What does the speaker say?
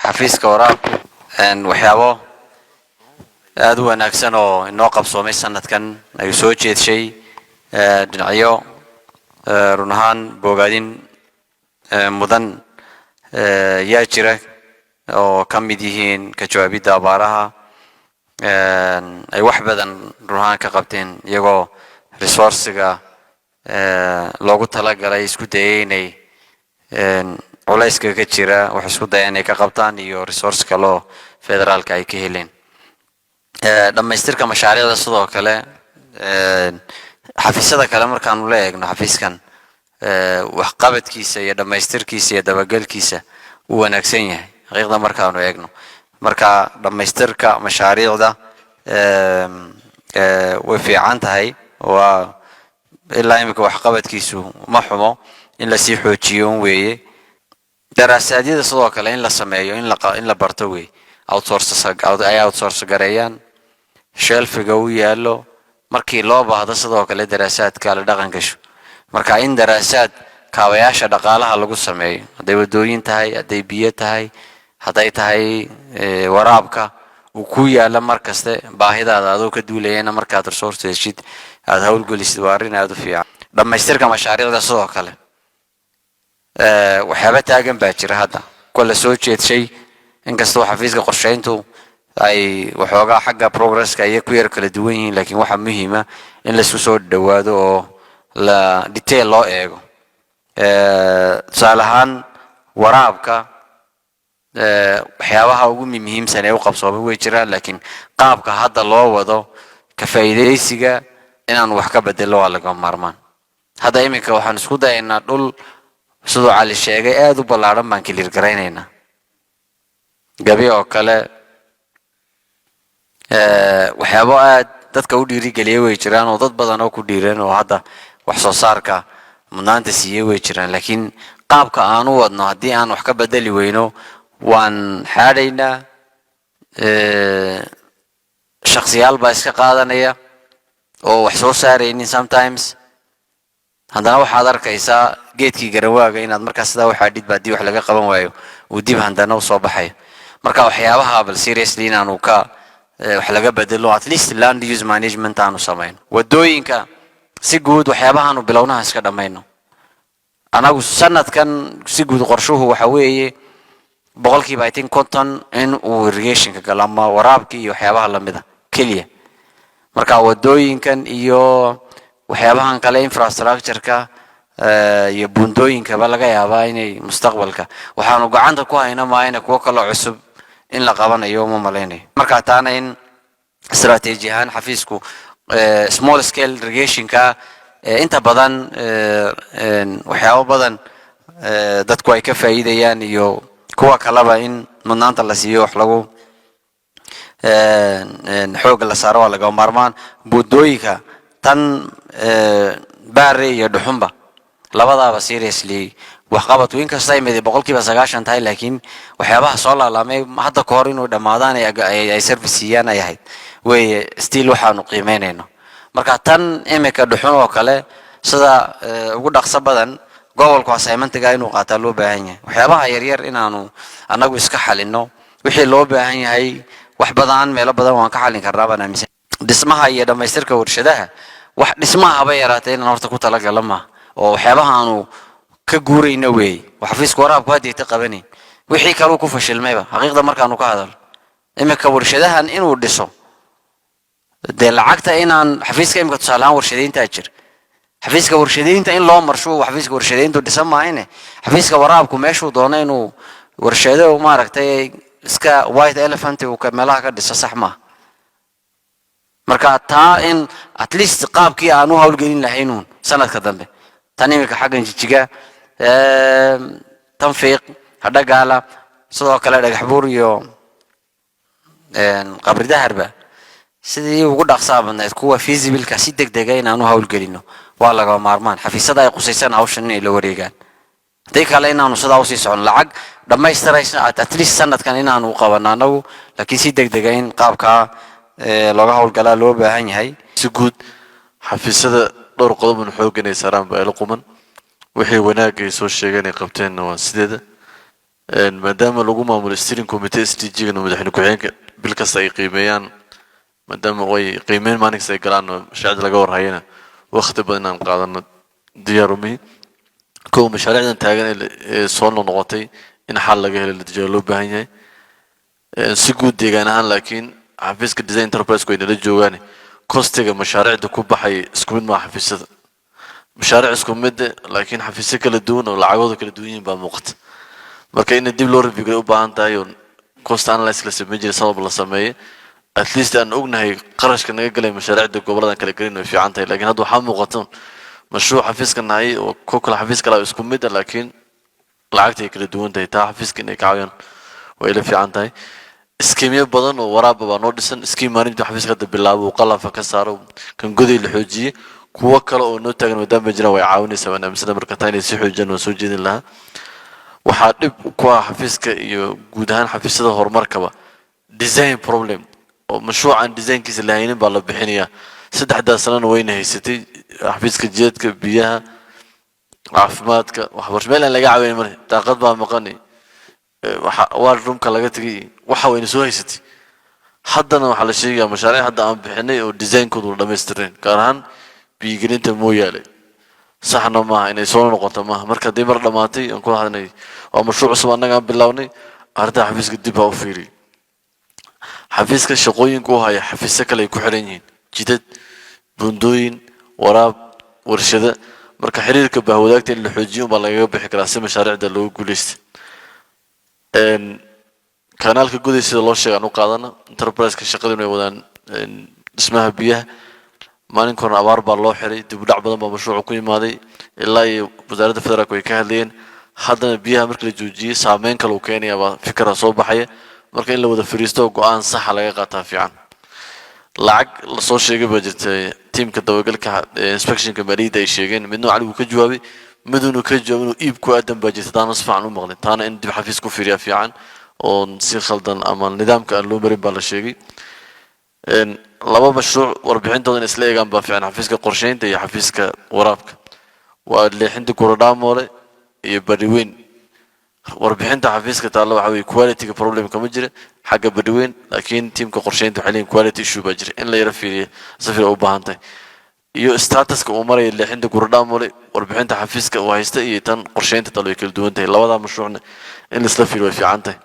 xafiiska waraabku waxyaabo aad u wanaagsan oo inoo qabsoomay sanadkan ay soo jeedshay dhinacyo run ahaan bogaadin mudan yaa jira oo ka mid yihiin ka jawaabidda abaaraha ay wax badan run ahaan ka qabteen iyagoo resourciga loogu talagalay isku dayay inay culayska ka jira wax isku daya inay ka qabtaan iyo resource kaloo federaalka ay ka heleen dhammaystirka mashaariicda sidoo kale xafiisyada kale markaanu la eegno xafiiskan waxqabadkiisa iyo dhammaystirkiisa iyo dabagalkiisa uu wanaagsan yahay xaqiiqda markaanu eegno marka dhammaystirka mashaariicda way fiican tahay waa ilaa imika waxqabadkiisu ma xumo in la sii xoojiyo weeye daraasaadiyada sidoo kale in la sameeyo in la barto weeye outsource gareeyaan shelfiga u yaalo markii loo baahdo sidoo kale daraasaadka la dhaqan gasho marka in daraasaad kaabayaasha dhaqaalaha lagu sameeyo hadday wadooyin tahay hadday biyo tahay hadday tahay waraabka uu ku yaala markaste baahidaada adoo ka duulayana markaad resource heshid aad hawlgelisid waa arrin aad u fiican dhammaystirka mashaariicda sidoo kale waxyaaba taagan baa jira hadda kuwa la soo jeedshay inkastoo xafiiska qorsheyntu ay waxoogaa xagga progresska ay ku yar kala duwan yihiin laakiin waxa muhiima in la isku soo dhawaado oo la detail loo eego tusaale ahaan waraabka waxyaabaha ugu muhiimsan ee u qabsoomay way jiraan laakiin qaabka hadda loo wado ka faa'iidaysiga inaan wax ka bedelo waa laga maarmaan hadda iminka waxaan isku dayaynaa dhul sidoo cali sheegay aad u ballaaran baan clear garaynaynaa gabi oo kale waxyaabo aad dadka u dhiirigeliyay way jiraan oo dad badan oo ku dhiiran oo hadda wax soo saarka mudnaanta siiyay way jiraan laakiin qaabka aan u wadno haddii aan wax ka bedeli weyno waan xaadhaynaa shakhsiyaal baa iska qaadanaya oo wax soo saaraynin sometimes haddana waxaad arkaysaa geedkii garanwaaga inaad markaa sidaa u xaadhid ba haddii wax laga qaban waayo uu dib handana usoo baxayo marka waxyaabaha bal seriously inaanu ka wax laga bedelo at least land use management aanu samayno wadooyinka si guud waxyaabahaanu bilownaha iska dhammayno anagu sanadkan si guud qorshuhu waxa weeye boqolkiiba I think konton in uu irrigationka galo ama waraabkii iyo waxyaabaha lamida keliya marka wadooyinkan iyo waxyaabahan kale infrastructure-ka iyo buundooyinkaba laga yaabaa inay mustaqbalka waxaanu gacanta ku haynaa maayna kuwo kale cusub in la qabanayo ma malaynayo marka taana in strategy ahaan xafiisku small scale irrigationka inta badan waxyaabo badan dadku ay ka faa'iidayaan iyo kuwa kaleba in mudnaanta la siiyo wax lagu xooga la saaro waa laga maarmaan buundooyinka tan baare iyo dhuxumba labadaaba seriously waxqabad weyn kasta ay mid boqolkiiba 90 tahay laakiin waxyaabaha soo laalaamay hadda ka hor inuu dhamaadaan ay service siiyaan ay ahayd way still waxaanu qiimeynayno marka tan imika dhuxun oo kale sida ugu dhaqso badan gobolku assignmentiga inuu qaataa loo baahan yahay waxyaabaha yar yar inaanu anagu iska xalino wixii loo baahan yahay wax badan meelo badan waan ka xalin karnaa baan aaminsan dhismaha iyo dhammaystirka warshadaha wax dhismaha haba yaraatay inaan horta ku talagalno ma oo waxyaabaha aanu ka guurayna weey xafiiska waraabku hadda qabanay wixii kale ku fashilmayba xaqiiqda markaanu ka hadal imika warshadahan inuu dhiso de lacagta inaan xafiiska imika tusaalahan warshadeynta jir xafiiska warshadeynta in loo marsho xafiiska warshadeyntu dhisan maayne xafiiska waraabku meeshuu doono inuu warshado maaragtay iska white elephant uu ka meelaha ka dhiso sax ma marka taa in at least qaabkii aanu hawlgelin lahayn sanadka dambe tan imika xaggan jijiga tanfiiq hadhagaala sidoo kale dhagax buur iyo qabri daharba sidii ugu dhaqsaa badnayd kuwa feasible-ka si degdeg ah inaanu hawlgelino waa laga maarmaan xafiisyada ay qusaysan hawshan inay la wareegaan haddii kale inaanu sidaa usii socon lacag dhammaystiraysa at least sanadkan inaanu qabano anagu laakiin si degdeg ah in qaabkaa looga hawlgalaa loo baahan yahay si guud xafiisyada dhowr qodob xoog inay saaraan baa ila quman wixii wanaag ay soo sheegeen ay qabteenna waa sideeda maadaama lagu maamulo steering committee SDG-ga madaxweyne ku-xigeenka bil kasta ay qiimeeyaan maadaama way qiimeyn maalin kasta ay galaan mashaariicda laga warhayana waqti badan inaan qaadano diyaar u mihi kow mashaariicdan taagan ee soo noqotay in xal laga helo natiijo loo baahan yahay si guud deegaan ahaan laakiin xafiiska design enterprise way nala joogaan kostiga mashaariicda ku baxay isku mid ma xafiisyada mashaariic isku mid laakiin xafiisyo kala duwan oo lacagooda kala duwan yihiin baa muuqata marka in dib loo review u baahan tahay oo cost analysis la sameeyo jiray sabab la sameeyo at least aan ognahay qarashka naga galay mashaariicda gobolada kala galin way fiican tahay laakiin hadda waxa muuqata mashruuc xafiiska nahay oo kala xafiis kala isku mid laakiin lacagta kala duwan tahay taa xafiiska inay ka caawiyaan way la fiican tahay iskiimiyo badan oo waraaba baa noo dhisan iskiim maalinta xafiiska hadda bilaabo qalafa ka saaro kan goday la xoojiye kuwa kale oo noo taagan maadaama jiraan way caawinaysaa barnaamijyada marka taa inay si xoojiyaan waan soo jeedin lahaa waxaa dhib ku ah xafiiska iyo guud ahaan xafiisyada horumarkaba design problem oo mashruucan designkiisa lahaynin baa la bixinayaa saddexdaas sanana wayna haysatay xafiiska jidadka biyaha caafimaadka waxbarasho meel aan laga caawin male daaqad baa maqani waa roomka laga tagay waxa wayna soo haysatay haddana waxaa la sheegayaa mashaariic hadda aan bixinay oo designkoodu la dhammaystireen gaar ahaan biyigelinta mooyaale saxna maaha inay soo noqoto maaha marka haddii mar dhammaatay aan ku hadnay waa mashruuc cusub annaga aan bilownay arrinta xafiiska dib baa u fiiriyay xafiiska shaqooyinka u haya xafiisyo kale ay ku xiran yihiin jidad buundooyin waraab warshada marka xiriirka bahwadaagta in la xoojiyo baa lagaga bixi karaa si mashaariicda loogu guulaysto kanaalka guday sida loo sheegay aan u qaadana enterprise-ka shaqadii inay wadaan dhismaha biyaha maalin korna abaar baa loo xiray dib u dhac badan baa mashruuca ku yimaaday ilaa iyo wasaaradda federaalka way ka hadlayeen haddana biyaha marka la joojiyey saameyn kale uu keenaya baa fikra soo baxaya marka in la wada fariisto go'aan saxa laga qaataa fiican lacag la soo sheegay baa jirtay tiimka dabagalka inspectionka maaliyadda ay sheegeen midna cali uu ka jawaabay miduna ka jawaabay inuu iib ku aadan baa jirta taana si fiican u maqlin taana in dib xafiis ku fiiriya fiican oo si khaldan ama nidaamka aan loo marin baa la sheegay laba mashruuc warbixintooda in isla eegaan baa fiican xafiiska qorsheynta iyo xafiiska waraabka waa leexinta kuradhaamoole iyo bariweyn warbixinta xafiiska taalla waxa weeye quality-ga problem kama jira xagga bariweyn laakiin tiimka qorsheynta waxay leeyihin quality issue baa jira in la yara fiiriyo si fiican u baahan tahay iyo statuska uu maraya leexinta kuradhaamoole warbixinta xafiiska uu haysta iyo tan qorsheynta taalla way kala duwan tahay labadaa mashruucna in la isla fiiriyo way fiican tahay